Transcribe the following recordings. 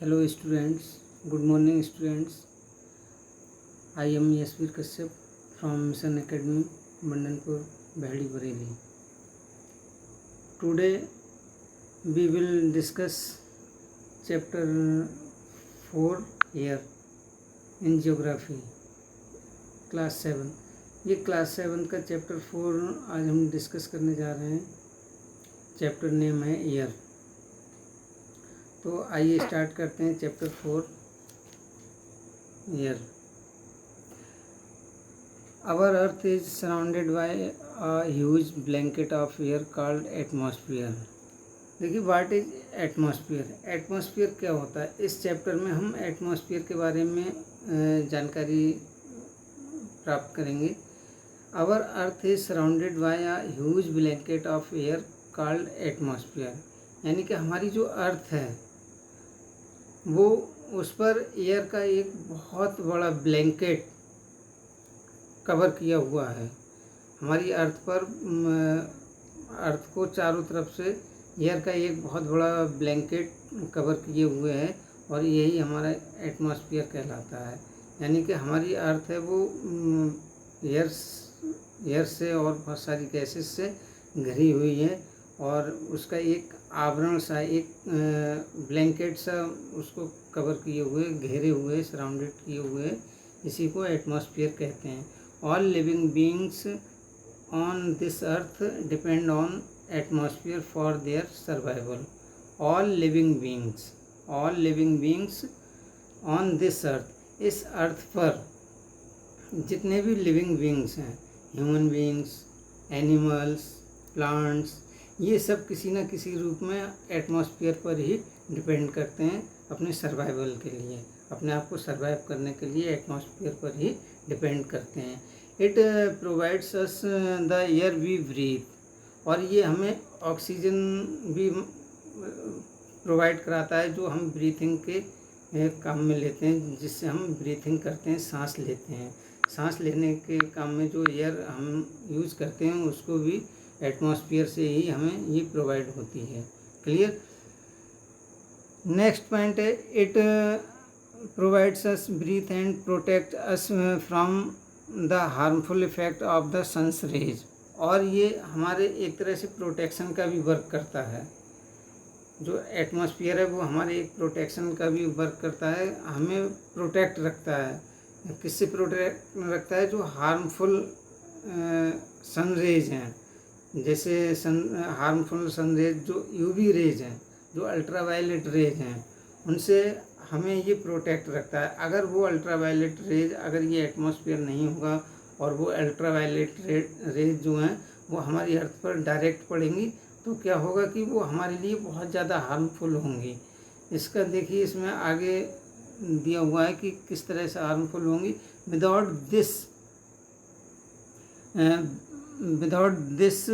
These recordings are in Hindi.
Hello students, good morning students. I am Yasvir Kashyap from Mission Academy, Bandanpur, Bahdi, Bareilly. Today we will discuss chapter 4 here in geography, class 7. ये क्लास 7 का चैप्टर 4 आज हम डिस्कस करने जा रहे हैं. चैप्टर नेम है ईयर. तो आइए स्टार्ट करते हैं chapter 4 air. Our earth is surrounded by a huge blanket of air called atmosphere. देखिए व्हाट इज एटमॉस्फेयर. एटमॉस्फेयर क्या होता है. इस चैप्टर में हम एटमॉस्फेयर के बारे में जानकारी प्राप्त करेंगे. Our earth is surrounded by a huge blanket of air called atmosphere. यानी कि हमारी जो अर्थ है वो उस पर एयर का एक बहुत बड़ा ब्लैंकेट कवर किया हुआ है. हमारी अर्थ पर अर्थ को चारों तरफ से एयर का एक बहुत बड़ा ब्लैंकेट कवर किए हुए है और यही हमारा एटमॉस्फेयर कहलाता है. यानी कि हमारी अर्थ है वो एयर से और बहुत सारी गैसेस से घिरी हुई है और उसका एक आवरण सा, एक ब्लैंकेट सा उसको कवर किए हुए, घेरे हुए, सराउंडेड किए हुए, इसी को एटमॉस्फेयर कहते हैं. All living beings on this earth depend on atmosphere for their survival. All living beings on this earth, इस अर्थ पर जितने भी लिविंग बीइंग्स हैं, ह्यूमन बीइंग्स, एनिमल्स, प्लांट्स, ये सब किसी न किसी रूप में एटमॉस्फेयर पर ही डिपेंड करते हैं अपने सर्वाइवल के लिए. अपने आप को सर्वाइव करने के लिए एटमॉस्फेयर पर ही डिपेंड करते हैं. It provides us the air we breathe. और ये हमें ऑक्सीजन भी प्रोवाइड कराता है जो हम ब्रीथिंग के काम में लेते हैं, जिससे हम ब्रीथिंग करते हैं, सांस लेते हैं. सांस लेने के काम में जो एयर हम यूज़ करते हैं उसको भी एटमॉस्फेयर से ही हमें ये प्रोवाइड होती है. क्लियर. नेक्स्ट पॉइंट है it provides us breathe and protect us from the harmful effect of the sun's rays. और ये हमारे एक तरह से प्रोटेक्शन का भी वर्क करता है. जो एटमॉस्फेयर है वो हमारे एक प्रोटेक्शन का भी वर्क करता है. हमें प्रोटेक्ट रखता है. किससे प्रोटेक्ट रखता है. जो हार्मफुल सन रेज हैं, जैसे हार्मफुल सन रेज जो यूवी रेज हैं, जो अल्ट्रावायलेट रेज हैं, उनसे हमें ये प्रोटेक्ट रखता है. अगर वो अल्ट्रावायलेट रेज, अगर ये एटमॉस्फेयर नहीं होगा और वो अल्ट्रावायलेट रेज जो हैं वो हमारी अर्थ पर डायरेक्ट पड़ेंगी तो क्या होगा कि वो हमारे लिए बहुत ज़्यादा हार्मफुल होंगी. इसका देखिए इसमें आगे दिया हुआ है कि किस तरह से हार्मफुल होंगी. Without this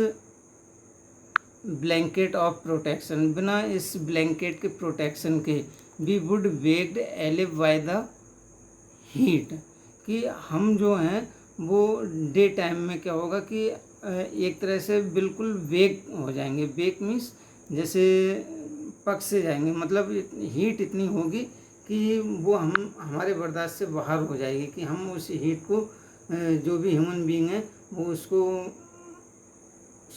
blanket of protection, बिना इस ब्लैंकेट के प्रोटेक्शन के, we would baked alive by the heat. कि हम जो हैं वो डे टाइम में क्या होगा कि एक तरह से बिल्कुल वेक हो जाएंगे. वेक मीन्स जैसे पक से जाएंगे, मतलब हीट इतनी होगी कि वो हमारे बर्दाश्त से बाहर हो जाएगी कि हम उस हीट को, जो भी ह्यूमन बीइंग है वो उसको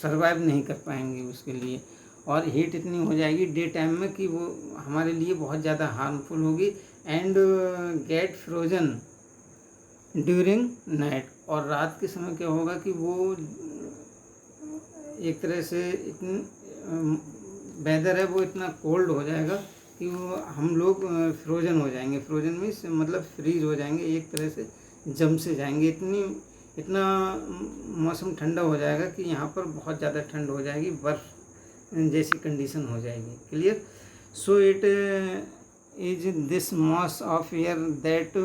सर्वाइव नहीं कर पाएंगे उसके लिए. और हीट इतनी हो जाएगी डे टाइम में कि वो हमारे लिए बहुत ज़्यादा हार्मफुल होगी. And get frozen during night. और रात के समय क्या होगा कि वो एक तरह से इतनी वेदर है वो इतना कोल्ड हो जाएगा कि वो हम लोग फ्रोजन हो जाएंगे. फ्रोजन मीन्स मतलब फ्रीज हो जाएंगे, एक तरह से जम से जाएंगे. इतना मौसम ठंडा हो जाएगा कि यहाँ पर बहुत ज़्यादा ठंड हो जाएगी, बर्फ़ जैसी कंडीशन हो जाएगी. Clear. So it is this mass of air that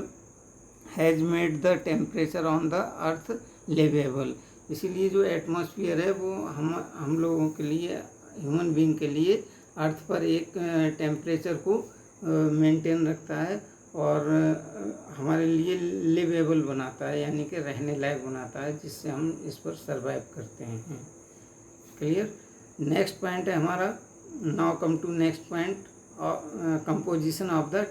has made the temperature on the earth livable. इसीलिए जो एटमॉस्फेयर है वो हम लोगों के लिए, ह्यूमन बीइंग के लिए अर्थ पर एक टेम्परेचर को मेंटेन रखता है और हमारे लिए लिवेबल बनाता है, यानी कि रहने लायक बनाता है, जिससे हम इस पर सर्वाइव करते हैं. क्लियर. नेक्स्ट पॉइंट है हमारा. Now come to next point. Composition of the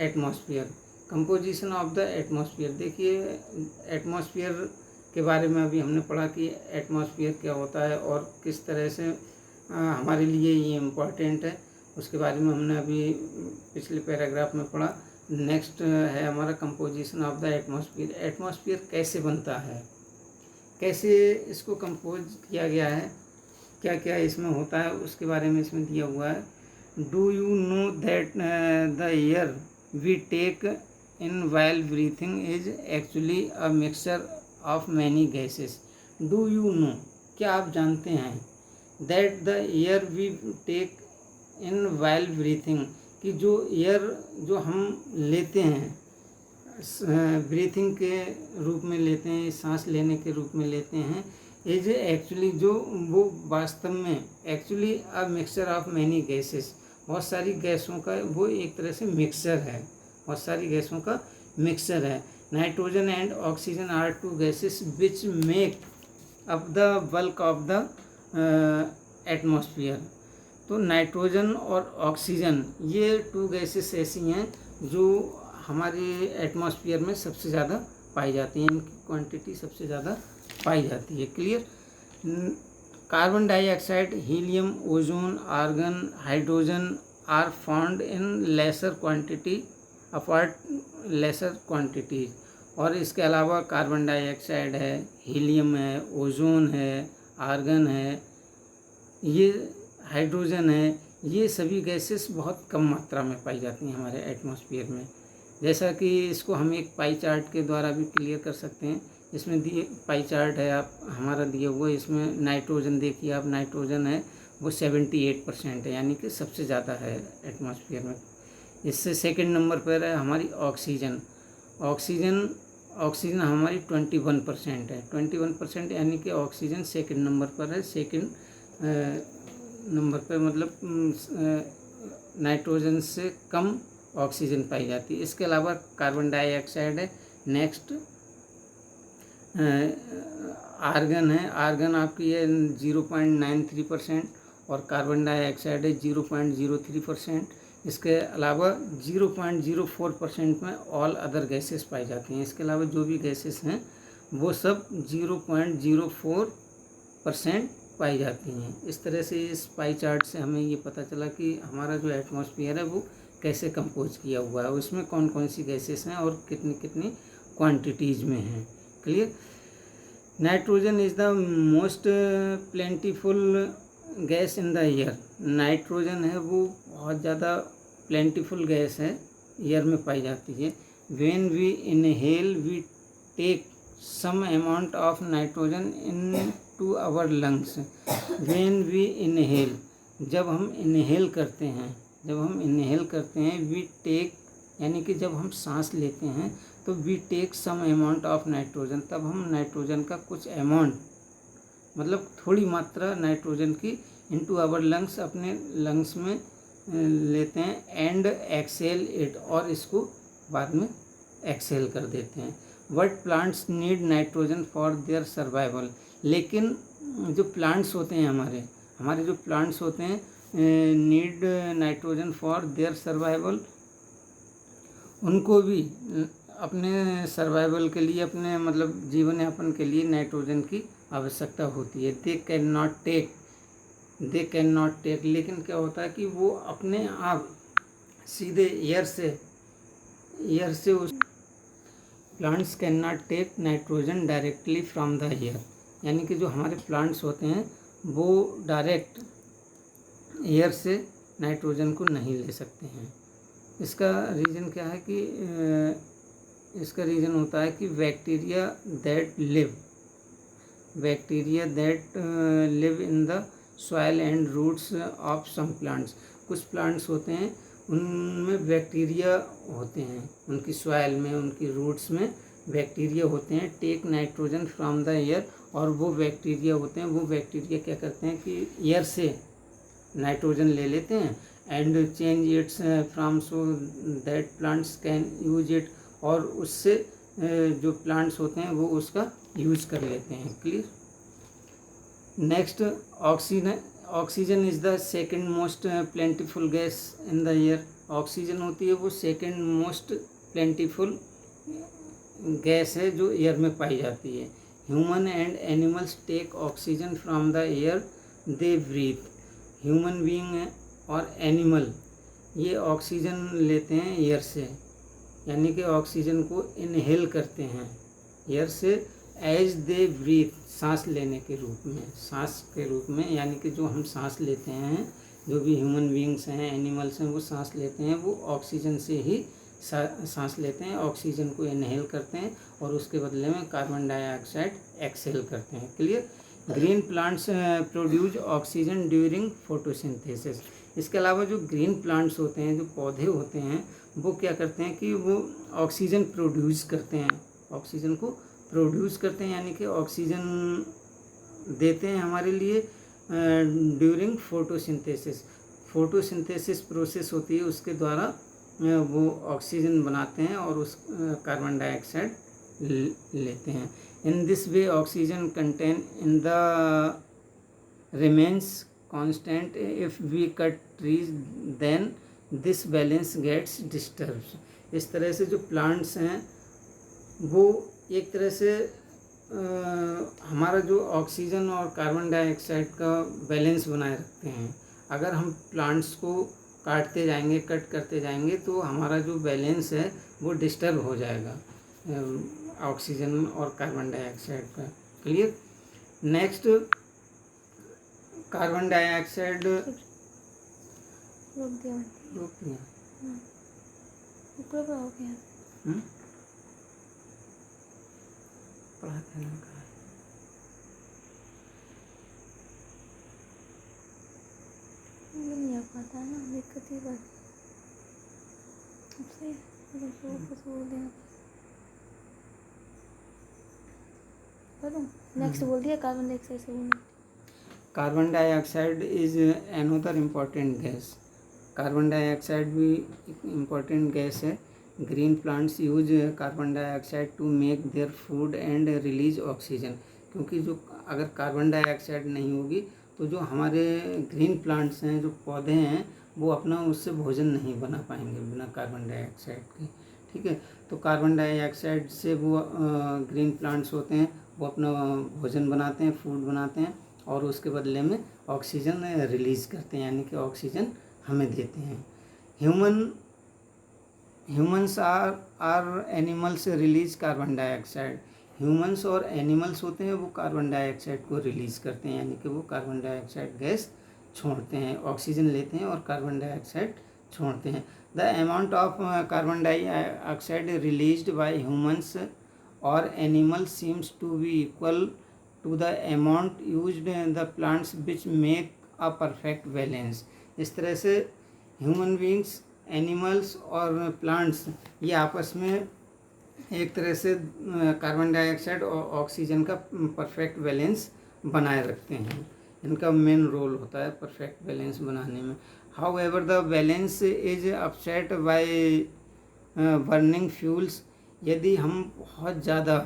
atmosphere. Composition of the atmosphere, देखिए एटमॉस्फेयर के बारे में अभी हमने पढ़ा कि एटमॉस्फेयर क्या होता है और किस तरह से हमारे लिए ये इम्पॉर्टेंट है, उसके बारे में हमने अभी पिछले पैराग्राफ में पढ़ा। नेक्स्ट है हमारा composition of the atmosphere. Atmosphere कैसे बनता है, कैसे इसको कंपोज किया गया है, क्या क्या इसमें होता है, उसके बारे में इसमें दिया हुआ है। Do you know that the air we take in while breathing is actually a mixture of many gases. Do you know, क्या आप जानते हैं, that the air we take in while breathing, कि जो एयर जो हम लेते हैं ब्रीथिंग के रूप में लेते हैं, सांस लेने के रूप में लेते हैं, इज एक्चुअली, जो वो वास्तव में actually a mixture of many gases, बहुत सारी गैसों का वो एक तरह से मिक्सचर है, बहुत सारी गैसों का मिक्सचर है। Nitrogen and oxygen are two gases which make up the bulk of the atmosphere. तो नाइट्रोजन और ऑक्सीजन ये टू गैसेस ऐसी हैं जो हमारे एटमॉस्फेयर में सबसे ज़्यादा पाई जाती हैं, इनकी क्वांटिटी सबसे ज़्यादा पाई जाती है। Clear. Carbon dioxide, helium, ozone, argon, hydrogen are found in lesser quantity apart lesser quantities. और इसके अलावा कार्बन डाइऑक्साइड है, हीलियम है, ओजोन है, आर्गन है, ये हाइड्रोजन है, ये सभी गैसेस बहुत कम मात्रा में पाई जाती हैं हमारे एटमॉस्फेयर में। जैसा कि इसको हम एक पाई चार्ट के द्वारा भी क्लियर कर सकते हैं। इसमें दिए पाई चार्ट है आप हमारा दिया हुआ, इसमें नाइट्रोजन देखिए आप, नाइट्रोजन है वो 78% है, यानी कि सबसे ज़्यादा है एटमॉस्फेयर में। इससे सेकंड नंबर पर है हमारी ऑक्सीजन। ऑक्सीजन हमारी 21% है, 21%, यानी कि ऑक्सीजन सेकंड नंबर पर है। सेकंड नंबर पर मतलब नाइट्रोजन से कम ऑक्सीजन पाई जाती है। इसके अलावा कार्बन डाइऑक्साइड है, नेक्स्ट आर्गन है, आर्गन आपकी है 0.93% और कार्बन डाइऑक्साइड है 0.03%। इसके अलावा 0.04% में ऑल अदर गैसेस पाई जाती हैं। इसके अलावा जो भी गैसेस हैं वो सब 0.04% पाई जाती हैं। इस तरह से इस पाई चार्ट से हमें ये पता चला कि हमारा जो एटमॉस्फेयर है वो कैसे कंपोज किया हुआ है, उसमें कौन कौन सी गैसेस हैं और कितनी कितनी क्वांटिटीज़ में हैं। Clear. Nitrogen is the most plentiful gas in the air. Nitrogen है वो बहुत ज़्यादा प्लेंटीफुल गैस है, एयर में पाई जाती है। When we inhale we take some amount of nitrogen into our lungs. When we inhale, जब हम इनहेल करते हैं, वी टेक, यानी कि जब हम सांस लेते हैं तो we take some amount of nitrogen, तब हम नाइट्रोजन का कुछ अमाउंट, मतलब थोड़ी मात्रा नाइट्रोजन की इनटू आवर लंग्स, अपने लंग्स में लेते हैं। एंड एक्सेल इट, और इसको बाद में एक्सेल कर देते हैं। But plants need nitrogen for their survival. लेकिन जो प्लांट्स होते हैं हमारे जो प्लांट्स होते हैं need nitrogen for their survival, उनको भी अपने सर्वाइवल के लिए, अपने मतलब जीवन यापन के लिए नाइट्रोजन की आवश्यकता होती है। दे कैन नॉट टेक, लेकिन क्या होता है कि वो अपने आप सीधे एयर से उस plants can not take nitrogen directly from the air, यानी कि जो हमारे प्लांट्स होते हैं वो डायरेक्ट एयर से नाइट्रोजन को नहीं ले सकते हैं। इसका रीज़न क्या है कि इसका रीज़न होता है कि bacteria that live in the soil and roots of some plants. कुछ प्लांट्स होते हैं उनमें बैक्टीरिया होते हैं, उनकी सॉइल में, उनकी रूट्स में बैक्टीरिया होते हैं। Take nitrogen from the air, और वो बैक्टीरिया होते हैं, वो बैक्टीरिया क्या करते हैं कि एयर से नाइट्रोजन ले लेते हैं and change it's from so that plants can use it, और उससे जो प्लांट्स होते हैं वो उसका यूज कर लेते हैं। Clear. Next oxygen is the second most plentiful gas in the air. Oxygen होती है वो सेकेंड मोस्ट प्लेंटीफुल गैस है जो एयर में पाई जाती है। Human and animals take oxygen from the air they breathe. Human being और एनिमल ये ऑक्सीजन लेते हैं एयर से, यानी कि ऑक्सीजन को इनहेल करते हैं एयर से एज दे ब्रीथ, सांस लेने के रूप में, सांस के रूप में, यानी कि जो हम सांस लेते हैं, जो भी ह्यूमन बीइंग्स हैं, एनिमल्स हैं, वो सांस लेते हैं, वो ऑक्सीजन से ही सांस लेते हैं, ऑक्सीजन को इनहेल करते हैं और उसके बदले में कार्बन डाइऑक्साइड एक्सहेल करते हैं। Clear. Green plants produce oxygen during photosynthesis. इसके अलावा जो ग्रीन प्लांट्स होते हैं, जो पौधे होते हैं, वो क्या करते हैं कि वो ऑक्सीजन प्रोड्यूस करते हैं, ऑक्सीजन को प्रोड्यूस करते हैं, यानी कि ऑक्सीजन देते हैं हमारे लिए ड्यूरिंग फोटोसिंथेसिस। फोटोसिंथेसिस प्रोसेस होती है, उसके द्वारा वो ऑक्सीजन बनाते हैं और उस कार्बन डाइऑक्साइड लेते हैं। In this way oxygen content in the remains constant. If we cut trees then this balance gets disturbed. इस तरह से जो प्लांट्स हैं वो एक तरह से हमारा जो ऑक्सीजन और कार्बन डाइऑक्साइड का बैलेंस बनाए रखते हैं। अगर हम प्लांट्स को काटते जाएंगे, कट करते जाएंगे, तो हमारा जो बैलेंस है वो डिस्टर्ब हो जाएगा ऑक्सीजन और कार्बन डाइऑक्साइड का। क्लियर। नेक्स्ट, कार्बन डाइऑक्साइड रोक दिया ऊपर पर हो गया। पढ़ाते हैं कहाँ है? ये नहीं आ पाता है ना, दिक्कत ही बात। अब सही बोल दिया। नेक्स्ट बोल दिया कार्बन डाइऑक्साइड से बोलना। Carbon dioxide is another important gas. Carbon dioxide भी इम्पॉर्टेंट गैस है। Green plants use carbon dioxide to make their food and release oxygen. क्योंकि जो अगर कार्बन डाइऑक्साइड नहीं होगी तो जो हमारे ग्रीन प्लांट्स हैं, जो पौधे हैं, वो अपना उससे भोजन नहीं बना पाएंगे बिना कार्बन डाइऑक्साइड के। ठीक है। तो कार्बन डाइऑक्साइड से वो ग्रीन प्लांट्स होते हैं, वो अपना भोजन बनाते हैं, फूड बनाते हैं और उसके बदले में ऑक्सीजन रिलीज़ करते हैं, यानी कि ऑक्सीजन हमें देते हैं। Humans are animals release carbon dioxide. Humans और एनिमल्स होते हैं वो कार्बन डाइऑक्साइड को रिलीज़ करते हैं, यानी कि वो कार्बन डाइऑक्साइड गैस छोड़ते हैं, ऑक्सीजन लेते हैं और कार्बन डाइऑक्साइड छोड़ते हैं। The amount of carbon dioxide released by humans और animals seems to be equal to the amount used in the plants which make a perfect balance। इस तरह से ह्यूमन बींग्स, एनिमल्स और प्लांट्स ये आपस में एक तरह से कार्बन डाइऑक्साइड और ऑक्सीजन का परफेक्ट बैलेंस बनाए रखते हैं। इनका मेन रोल होता है परफेक्ट बैलेंस बनाने में। How ever the balance is upset by burning fuels. यदि हम बहुत ज़्यादा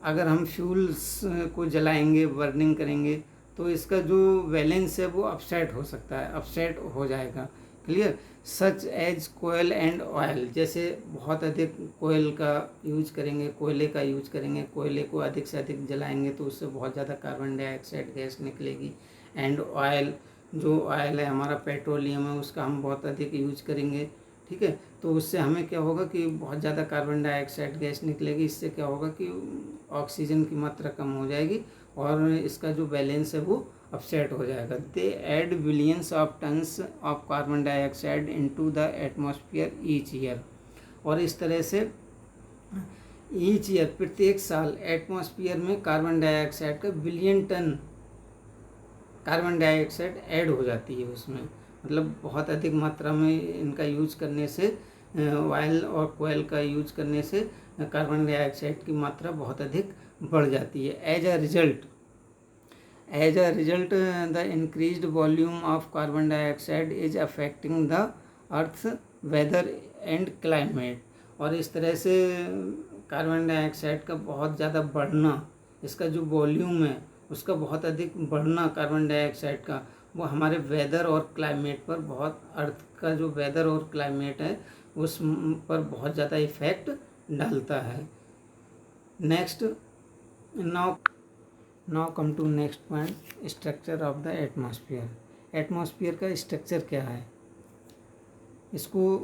अगर हम फ्यूल्स को जलाएंगे, बर्निंग करेंगे, तो इसका जो बैलेंस है वो अपसेट हो सकता है, अपसेट हो जाएगा। Clear. Such as coal and oil. जैसे बहुत अधिक कोयल का यूज करेंगे, कोयले का यूज करेंगे, कोयले को अधिक से अधिक जलाएंगे तो उससे बहुत ज़्यादा कार्बन डाइऑक्साइड गैस निकलेगी। एंड ऑयल, जो ऑयल है हमारा पेट्रोलियम है, उसका हम बहुत अधिक यूज करेंगे। ठीक है। तो उससे हमें क्या होगा कि बहुत ज़्यादा कार्बन डाइऑक्साइड गैस निकलेगी। इससे क्या होगा कि ऑक्सीजन की मात्रा कम हो जाएगी और इसका जो बैलेंस है वो अपसेट हो जाएगा। They add billions of tons of carbon dioxide into the atmosphere each year. और इस तरह से ईच ईयर, प्रत्येक साल एटमॉस्फेयर में कार्बन डाइऑक्साइड का billion ton carbon dioxide add हो जाती है उसमें। मतलब बहुत अधिक मात्रा में इनका यूज करने से, ऑयल और कोयल का यूज करने से कार्बन डाइऑक्साइड की मात्रा बहुत अधिक बढ़ जाती है। As a result the increased volume of carbon dioxide is affecting the earth weather and climate. और इस तरह से कार्बन डाइऑक्साइड का बहुत ज़्यादा बढ़ना, इसका जो वॉल्यूम है उसका बहुत अधिक बढ़ना कार्बन डाइऑक्साइड का, वो हमारे वेदर और क्लाइमेट पर बहुत, अर्थ का जो वेदर और क्लाइमेट है उस पर बहुत ज़्यादा इफ़ेक्ट डालता है। Next, now come to next point, structure of the atmosphere. Atmosphere का स्ट्रक्चर क्या है, इसको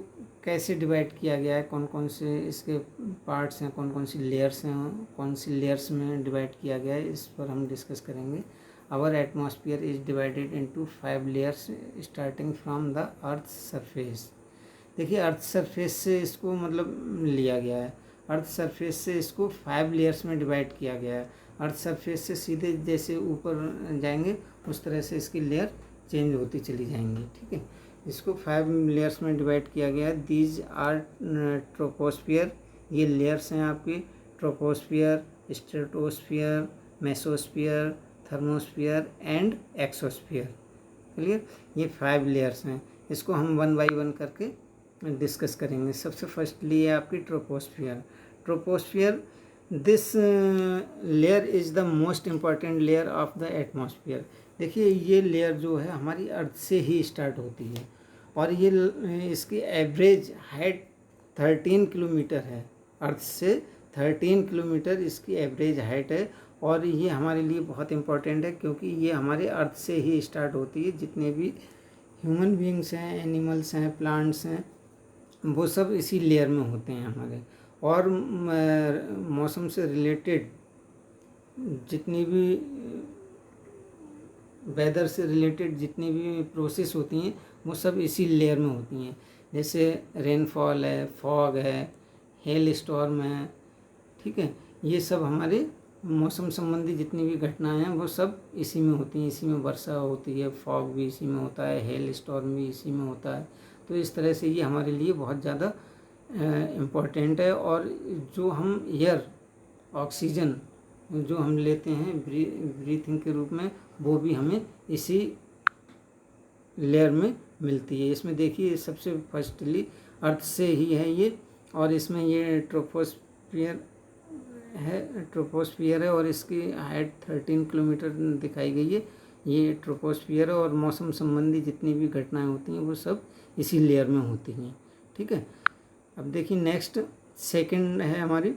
कैसे डिवाइड किया गया है, कौन कौन से इसके पार्ट्स हैं, कौन कौन सी लेयर्स हैं, कौन सी लेयर्स में डिवाइड किया गया है, इस पर हम डिस्कस करेंगे। Our atmosphere is divided into 5 layers starting from the earth surface. देखिए अर्थ सरफेस से इसको मतलब लिया गया है, अर्थ सरफेस से इसको 5 लेयर्स में डिवाइड किया गया है। अर्थ सरफेस से सीधे जैसे ऊपर जाएंगे उस तरह से इसकी लेयर चेंज होती चली जाएंगी, ठीक है। इसको 5 लेयर्स में डिवाइड किया गया है। दीज आर ट्रोपोस्फियर, ये लेयर्स हैं आपकी, troposphere, stratosphere, mesosphere, thermosphere and exosphere. Clear, ये 5 लेयर्स हैं। इसको हम 1 बाई 1 करके डिस्कस करेंगे। सबसे फर्स्टली है आपकी troposphere. Troposphere, this layer is the most important layer of the atmosphere. देखिए ये लेयर जो है हमारी अर्थ से ही स्टार्ट होती है और ये इसकी एवरेज हाइट 13 किलोमीटर है। अर्थ से 13 किलोमीटर इसकी एवरेज हाइट है और ये हमारे लिए बहुत इम्पॉर्टेंट है क्योंकि ये हमारे अर्थ से ही स्टार्ट होती है। जितने भी ह्यूमन बीइंग्स हैं, एनिमल्स हैं, प्लांट्स हैं, वो सब इसी लेयर में होते हैं हमारे। और मौसम से रिलेटेड जितनी भी, वेदर से रिलेटेड जितनी भी प्रोसेस होती हैं वो सब इसी लेयर में होती हैं। जैसे रेनफॉल है, फॉग है, हेल स्टॉर्म है, ठीक है, ये सब हमारे मौसम संबंधी जितनी भी घटनाएं हैं वो सब इसी में होती हैं। इसी में वर्षा होती है, फॉग भी इसी में होता है, हेल स्टॉर्म भी इसी में होता है। तो इस तरह से ये हमारे लिए बहुत ज़्यादा इम्पोर्टेंट है। और जो हम एयर, ऑक्सीजन जो हम लेते हैं ब्रीथिंग के रूप में, वो भी हमें इसी लेयर में मिलती है। इसमें देखिए सबसे फर्स्टली अर्थ से ही है ये, और इसमें ये ट्रोपोस्फियर है और इसकी हाइट 13 किलोमीटर दिखाई गई है। ये ट्रोपोस्फियर है और मौसम संबंधी जितनी भी घटनाएं होती हैं वो सब इसी लेयर में होती हैं, ठीक है। अब देखिए नेक्स्ट, सेकंड है हमारी,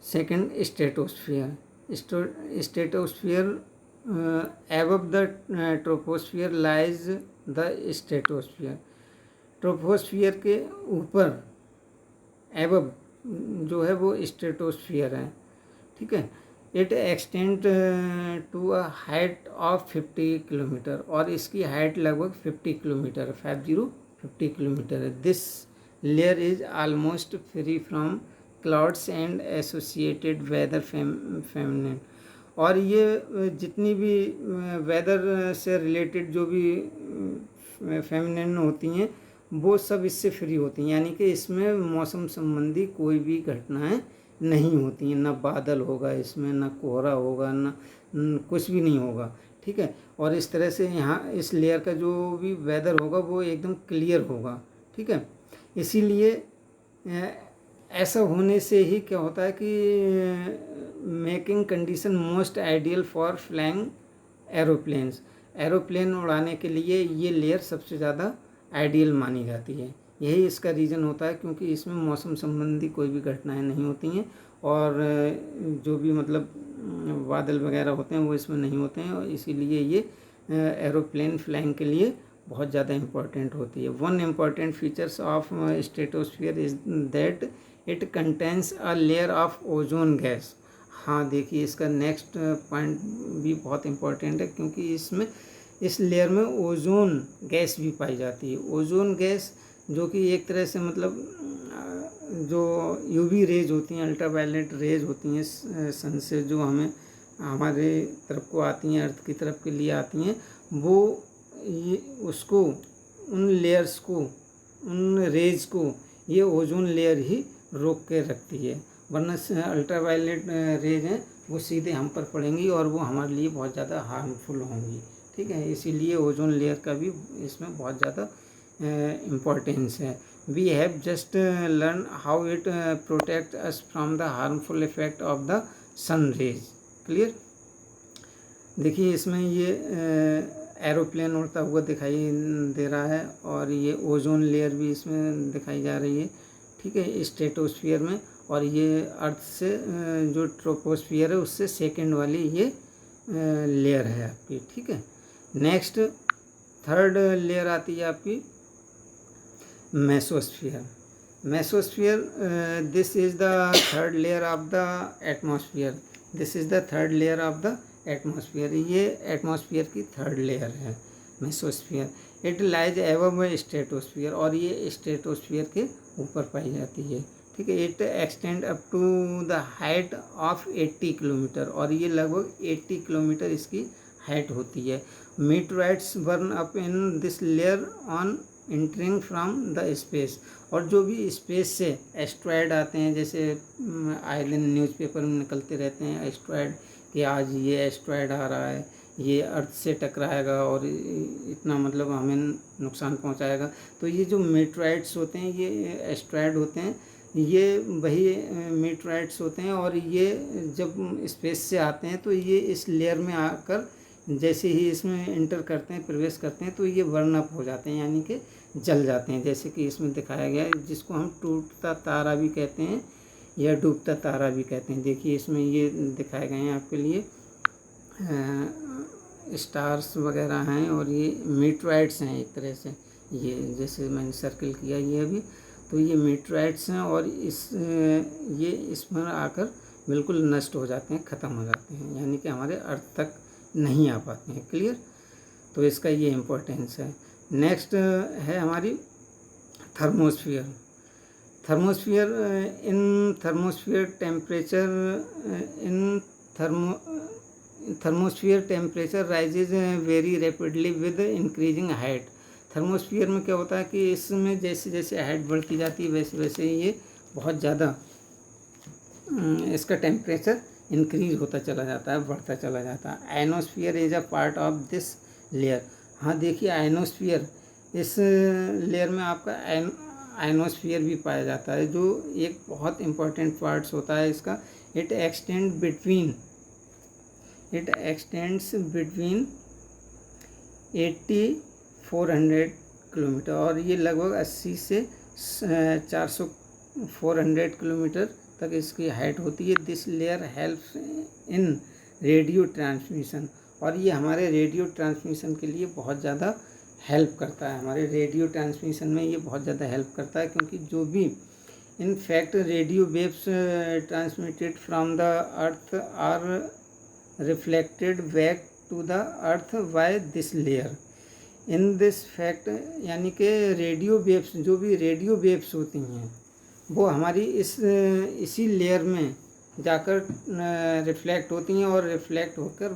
second stratosphere. Stratosphere, above the troposphere lies the stratosphere. Troposphere के ऊपर, एबव जो है वो स्ट्रेटोस्फियर है, ठीक है। It extend to a height of 50 kilometre और इसकी हाइट लगभग 50 किलोमीटर, 50 किलोमीटर है। This layer is almost free from clouds and associated weather phenomena. और ये जितनी भी वेदर से रिलेटेड जो भी फेमिनिन होती हैं वो सब इससे फ्री होती हैं, यानी कि इसमें मौसम संबंधी कोई भी घटनाएं नहीं होती हैं। ना बादल होगा इसमें, ना कोहरा होगा, ना कुछ भी नहीं होगा, ठीक है। और इस तरह से यहाँ इस लेयर का जो भी वेदर होगा वो एकदम क्लियर होगा, ठीक है। इसीलिए ऐसा होने से ही क्या होता है कि making condition most ideal for flying aeroplanes. Aeroplane उड़ाने के लिए ये लेयर सबसे ज़्यादा आइडियल मानी जाती है। यही इसका रीज़न होता है क्योंकि इसमें मौसम संबंधी कोई भी घटनाएं नहीं होती हैं और जो भी मतलब बादल वगैरह होते हैं वो इसमें नहीं होते हैं, और इसीलिए ये एरोप्लेन फ्लाइंग के लिए बहुत ज़्यादा इम्पोर्टेंट होती है। One important features of stratosphere is that it contains a layer of ozone gas. हाँ देखिए इसका नेक्स्ट पॉइंट भी बहुत इम्पोर्टेंट है क्योंकि इसमें, इस लेयर में ओजोन गैस भी पाई जाती है। ओजोन गैस जो कि एक तरह से मतलब जो यूवी रेज होती हैं, अल्ट्रावायलेट रेज होती हैं सन से जो हमें हमारे तरफ को आती हैं, अर्थ की तरफ के लिए आती हैं, वो ये उसको, उन लेयर्स को, उन रेज को ये ओजोन लेयर ही रोक के रखती है। वरना अल्ट्रावायलेट रेज हैं वो सीधे हम पर पड़ेंगी और वो हमारे लिए बहुत ज़्यादा हार्मफुल होंगी, ठीक है। इसीलिए ओजोन लेयर का भी इसमें बहुत ज़्यादा इम्पोर्टेंस है। We have just learn how it protect us from the harmful effect of the sun rays. Clear. देखिए इसमें ये एरोप्लेन उड़ता हुआ दिखाई दे रहा है और ये ओजोन लेयर भी इसमें दिखाई जा रही है, ठीक है, स्ट्रेटोस्फियर में। और ये अर्थ से जो ट्रोपोस्फियर है उससे सेकंड वाली ये लेयर है आपकी, ठीक है। नेक्स्ट थर्ड लेयर आती है आपकी mesosphere. Mesosphere this is the third layer of the atmosphere. This is the third layer of the atmosphere. ये एटमॉस्फेयर की थर्ड लेयर है mesosphere. It lies above stratosphere, और ये स्ट्रेटोस्फियर के ऊपर पाई जाती है, ठीक है। It extend up to the height of 80 kilometre, और ये लगभग 80 किलोमीटर इसकी हाइट होती है। Meteorites burn up in this layer on entering from the space, और जो भी स्पेस से एस्ट्रॉयड आते हैं, जैसे आए दिन न्यूज़पेपर में निकलते रहते हैं एस्ट्रॉयड कि आज ये एस्ट्रॉयड आ रहा है, ये अर्थ से टकराएगा और इतना मतलब हमें नुकसान पहुंचाएगा। तो ये जो मीटराइट्स होते हैं ये एस्ट्रॉयड होते हैं, ये वही मीटराइट्स होते हैं, और ये जब स्पेस से आते हैं तो ये इस लेयर में आकर जैसे ही इसमें इंटर करते हैं, प्रवेश करते हैं, तो ये बर्न अप हो जाते हैं, यानी कि जल जाते हैं, जैसे कि इसमें दिखाया गया है, जिसको हम टूटता तारा भी कहते हैं या डूबता तारा भी कहते हैं। देखिए इसमें ये दिखाए गए हैं आपके लिए स्टार्स वगैरह हैं, और ये मीटराइट्स हैं एक तरह से, ये जैसे मैंने सर्किल किया ये अभी, तो ये मीटराइट्स हैं, और ये इसमें आकर बिल्कुल नष्ट हो जाते हैं, ख़त्म हो जाते हैं, यानी कि हमारे अर्थ तक नहीं आ पाते हैं। क्लियर, तो इसका ये इम्पोर्टेंस है। नेक्स्ट है हमारी thermosphere. Thermosphere in thermosphere temperature in thermosphere temperature rises very rapidly with increasing height. Thermosphere में क्या होता है कि इसमें जैसे जैसे हाइट बढ़ती जाती है वैसे वैसे ये बहुत ज़्यादा इसका टेम्परेचर इंक्रीज होता चला जाता है, बढ़ता चला जाता है। Ionosphere is a part of this layer. हाँ देखिए आयनोस्फियर, इस लेयर में आपका आयनोस्फियर भी पाया जाता है, जो एक बहुत इम्पोर्टेंट पार्ट्स होता है इसका। इट एक्सटेंड्स बिटवीन 80-400 किलोमीटर, और ये लगभग 80 से 400 किलोमीटर तक इसकी हाइट होती है। This layer helps in radio transmission, और ये हमारे रेडियो ट्रांसमिशन के लिए बहुत ज़्यादा हेल्प करता है। हमारे रेडियो ट्रांसमिशन में ये बहुत ज़्यादा हेल्प करता है, क्योंकि जो भी in fact radio waves transmitted from the earth are reflected back to the earth by this layer. In this fact, यानी कि रेडियो वेव्स, जो भी रेडियो वेव्स होती हैं वो हमारी इसी लेयर में जाकर रिफ्लेक्ट होती हैं, और रिफ्लेक्ट होकर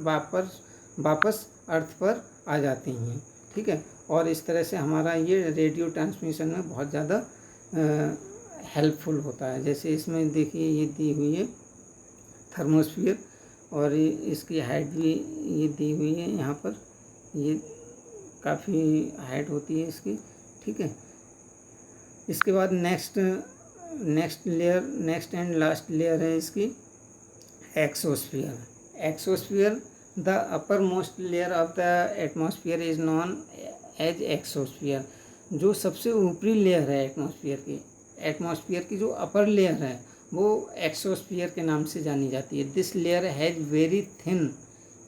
वापस अर्थ पर आ जाती हैं, ठीक है। और इस तरह से हमारा ये रेडियो ट्रांसमिशन में बहुत ज़्यादा हेल्पफुल होता है। जैसे इसमें देखिए ये दी हुई है थर्मोस्फियर, और इसकी हाइट भी ये दी हुई है यहाँ पर, ये काफ़ी हाइट होती है इसकी, ठीक है। इसके बाद नेक्स्ट एंड लास्ट लेयर है इसकी exosphere. Exosphere the uppermost layer of the atmosphere is known as exosphere. जो सबसे ऊपरी लेयर है एटमॉस्फेयर की जो अपर लेयर है वो एक्सोस्फियर के नाम से जानी जाती है। This layer has very thin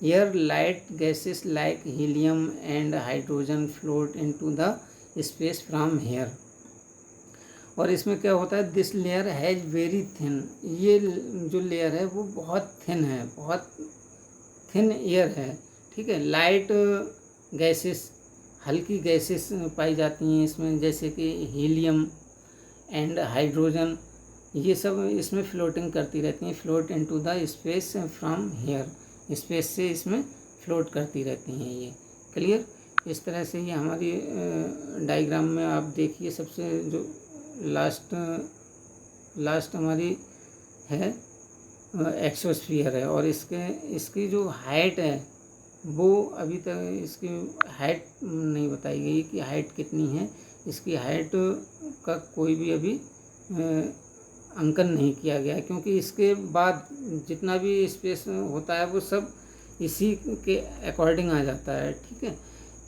air light gases like helium and hydrogen float into the space from here. और इसमें क्या होता है, this layer has very thin, ये जो लेयर है वो बहुत थिन है, बहुत थिन एयर है, ठीक है। लाइट गैसेस, हल्की गैसेस पाई जाती हैं इसमें, जैसे कि हीलियम एंड हाइड्रोजन, ये सब इसमें फ्लोटिंग करती रहती हैं, float into the space from here, space से इसमें फ्लोट करती रहती हैं ये। क्लियर, इस तरह से ये हमारी डायग्राम में आप देखिए, सबसे जो लास्ट हमारी है एक्सोस्फियर है, और इसकी जो हाइट है वो अभी तक इसकी हाइट नहीं बताई गई कि हाइट कितनी है। इसकी हाइट का कोई भी अभी अंकन नहीं किया गया है, क्योंकि इसके बाद जितना भी स्पेस होता है वो सब इसी के अकॉर्डिंग आ जाता है। ठीक है,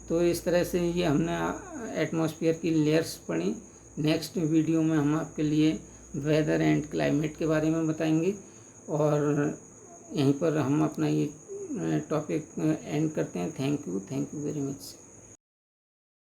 तो इस तरह से ये हमने एटमॉस्फेयर की लेयर्स पढ़ी। नेक्स्ट वीडियो में हम आपके लिए वेदर एंड क्लाइमेट के बारे में बताएंगे, और यहीं पर हम अपना ये टॉपिक एंड करते हैं। Thank you very much.